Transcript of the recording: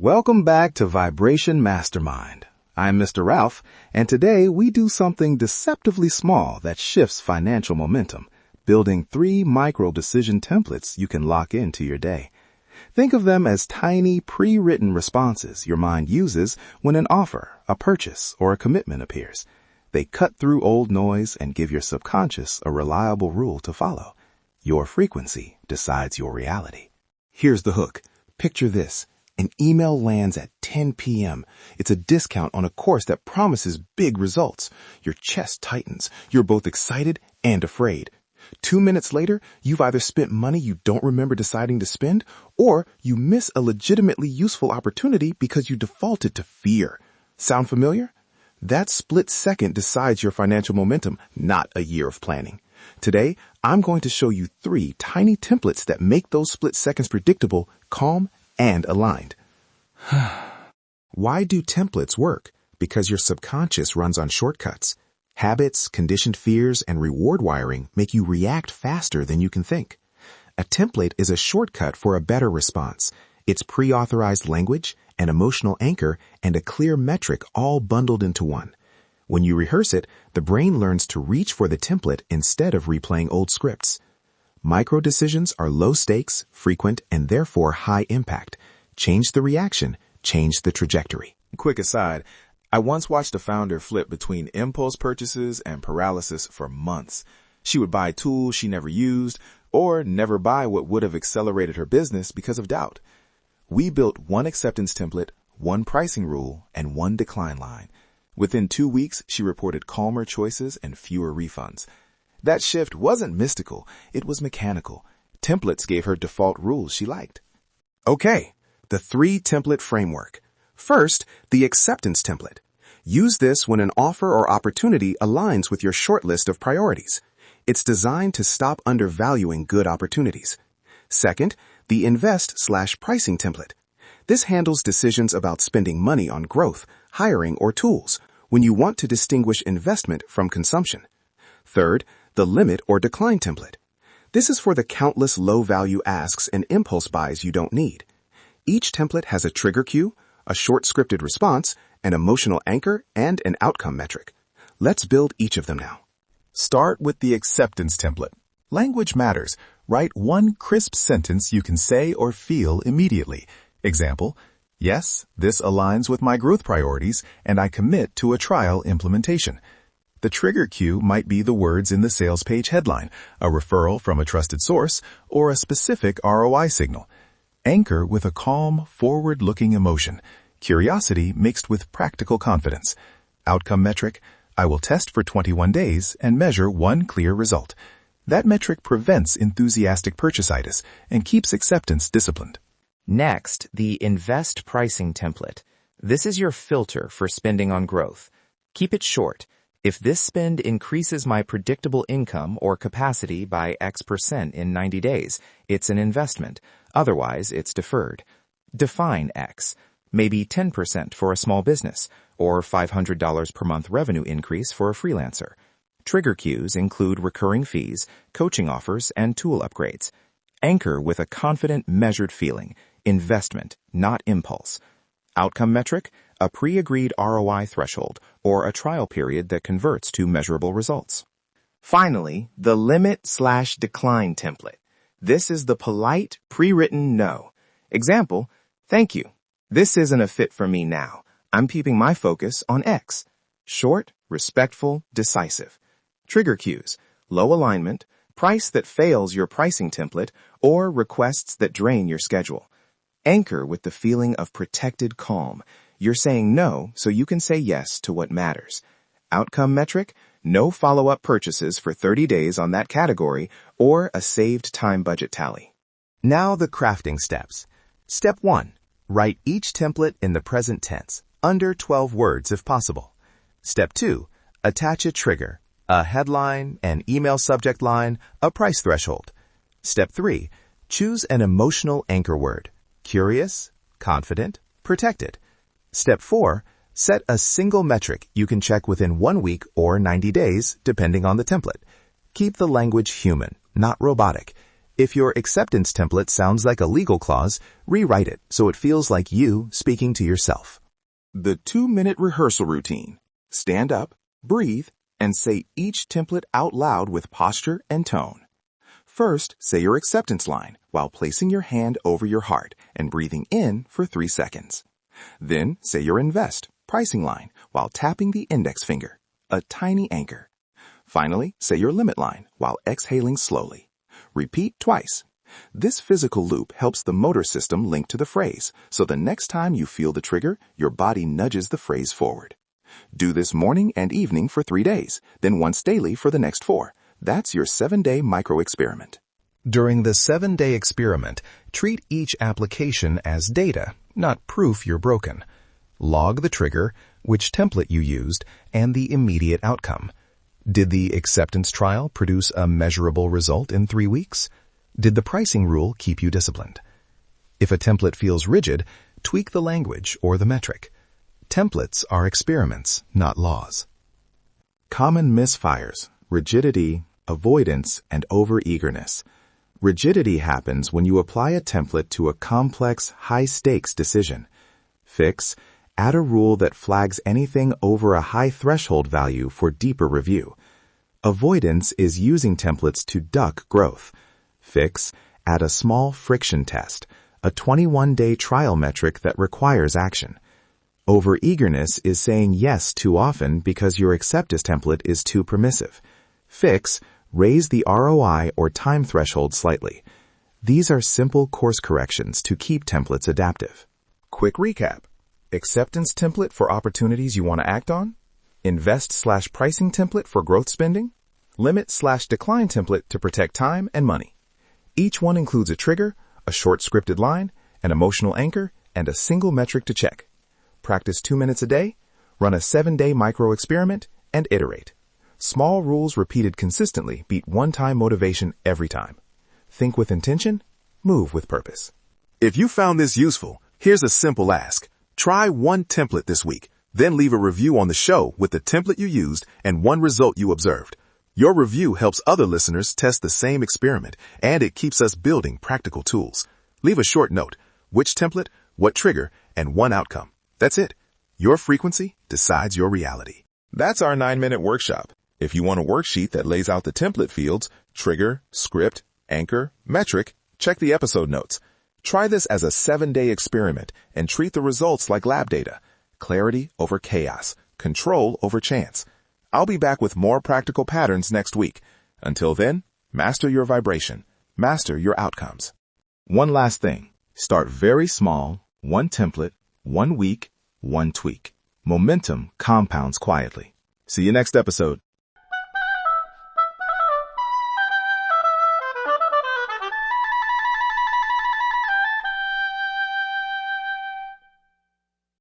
Welcome back to Vibration Mastermind. I'm Mr. Ralph, and today we do something deceptively small that shifts financial momentum, building 3 micro-decision templates you can lock into your day. Think of them as tiny, pre-written responses your mind uses when an offer, a purchase, or a commitment appears. They cut through old noise and give your subconscious a reliable rule to follow. Your frequency decides your reality. Here's the hook. Picture this. An email lands at 10 p.m. It's a discount on a course that promises big results. Your chest tightens. You're both excited and afraid. 2 minutes later, you've either spent money you don't remember deciding to spend, or you miss a legitimately useful opportunity because you defaulted to fear. Sound familiar? That split second decides your financial momentum, not a year of planning. Today, I'm going to show you 3 tiny templates that make those split seconds predictable, calm, and aligned. Why do templates work? Because your subconscious runs on shortcuts. Habits, conditioned fears, and reward wiring make you react faster than you can think. A template is a shortcut for a better response. It's pre-authorized language, an emotional anchor, and a clear metric all bundled into one. When you rehearse it, the brain learns to reach for the template instead of replaying old scripts. Micro decisions are low stakes, frequent, and therefore high impact. Change the reaction, change the trajectory. Quick aside, I once watched a founder flip between impulse purchases and paralysis for months. She would buy tools she never used, or never buy what would have accelerated her business because of doubt. We built 1 acceptance template, 1 pricing rule, and 1 decline line. Within 2 weeks, she reported calmer choices and fewer refunds. That shift wasn't mystical, it was mechanical. Templates gave her default rules she liked. Okay, the 3 template framework. First, the acceptance template. Use this when an offer or opportunity aligns with your short list of priorities. It's designed to stop undervaluing good opportunities. Second, the invest/pricing template. This handles decisions about spending money on growth, hiring, or tools when you want to distinguish investment from consumption. Third, the limit or decline template. This is for the countless low-value asks and impulse buys you don't need. Each template has a trigger cue, a short scripted response, an emotional anchor, and an outcome metric. Let's build each of them now. Start with the acceptance template. Language matters. Write 1 crisp sentence you can say or feel immediately. Example, yes, this aligns with my growth priorities, and I commit to a trial implementation. The trigger cue might be the words in the sales page headline, a referral from a trusted source, or a specific ROI signal. Anchor with a calm, forward-looking emotion, curiosity mixed with practical confidence. Outcome metric, I will test for 21 days and measure 1 clear result. That metric prevents enthusiastic purchaseitis and keeps acceptance disciplined. Next, the invest pricing template. This is your filter for spending on growth. Keep it short. If this spend increases my predictable income or capacity by X% in 90 days, it's an investment. Otherwise, it's deferred. Define X. Maybe 10% for a small business, or $500 per month revenue increase for a freelancer. Trigger cues include recurring fees, coaching offers, and tool upgrades. Anchor with a confident, measured feeling. Investment, not impulse. Outcome metric, a pre-agreed ROI threshold, or a trial period that converts to measurable results. Finally, the limit/decline template. This is the polite, pre-written no. Example, thank you. This isn't a fit for me now. I'm keeping my focus on X. Short, respectful, decisive. Trigger cues, low alignment, price that fails your pricing template, or requests that drain your schedule. Anchor with the feeling of protected calm. You're saying no so you can say yes to what matters. Outcome metric, no follow-up purchases for 30 days on that category, or a saved time budget tally. Now the crafting steps. Step 1. Write each template in the present tense, under 12 words if possible. Step 2. Attach a trigger, a headline, an email subject line, a price threshold. Step 3. Choose an emotional anchor word. Curious, confident, protected. Step 4. Set a single metric you can check within 1 week or 90 days, depending on the template. Keep the language human, not robotic. If your acceptance template sounds like a legal clause, rewrite it so it feels like you speaking to yourself. The 2-minute rehearsal routine. Stand up, breathe, and say each template out loud with posture and tone. First, say your acceptance line while placing your hand over your heart and breathing in for 3 seconds. Then, say your invest, pricing line while tapping the index finger, a tiny anchor. Finally, say your limit line while exhaling slowly. Repeat twice. This physical loop helps the motor system link to the phrase, so the next time you feel the trigger, your body nudges the phrase forward. Do this morning and evening for 3 days, then once daily for the next 4. That's your 7-day micro-experiment. During the 7-day experiment, treat each application as data, not proof you're broken. Log the trigger, which template you used, and the immediate outcome. Did the acceptance trial produce a measurable result in 3 weeks? Did the pricing rule keep you disciplined? If a template feels rigid, tweak the language or the metric. Templates are experiments, not laws. Common misfires: rigidity, avoidance, and overeagerness. Rigidity happens when you apply a template to a complex, high-stakes decision. Fix: add a rule that flags anything over a high threshold value for deeper review. Avoidance is using templates to duck growth. Fix: add a small friction test, a 21-day trial metric that requires action. Overeagerness is saying yes too often because your acceptance template is too permissive. Fix: raise the ROI or time threshold slightly. These are simple course corrections to keep templates adaptive. Quick recap. Acceptance template for opportunities you want to act on. Invest/pricing template for growth spending. Limit/decline template to protect time and money. Each one includes a trigger, a short scripted line, an emotional anchor, and a single metric to check. Practice 2 minutes a day, run a 7-day micro-experiment, and iterate. Small rules repeated consistently beat one-time motivation every time. Think with intention, move with purpose. If you found this useful, here's a simple ask. Try one template this week, then leave a review on the show with the template you used and one result you observed. Your review helps other listeners test the same experiment, and it keeps us building practical tools. Leave a short note: which template, what trigger, and one outcome. That's it. Your frequency decides your reality. That's our 9-minute workshop. If you want a worksheet that lays out the template fields, trigger, script, anchor, metric, check the episode notes. Try this as a 7-day experiment and treat the results like lab data. Clarity over chaos. Control over chance. I'll be back with more practical patterns next week. Until then, master your vibration. Master your outcomes. One last thing. Start very small, one template, 1 week, one tweak. Momentum compounds quietly. See you next episode.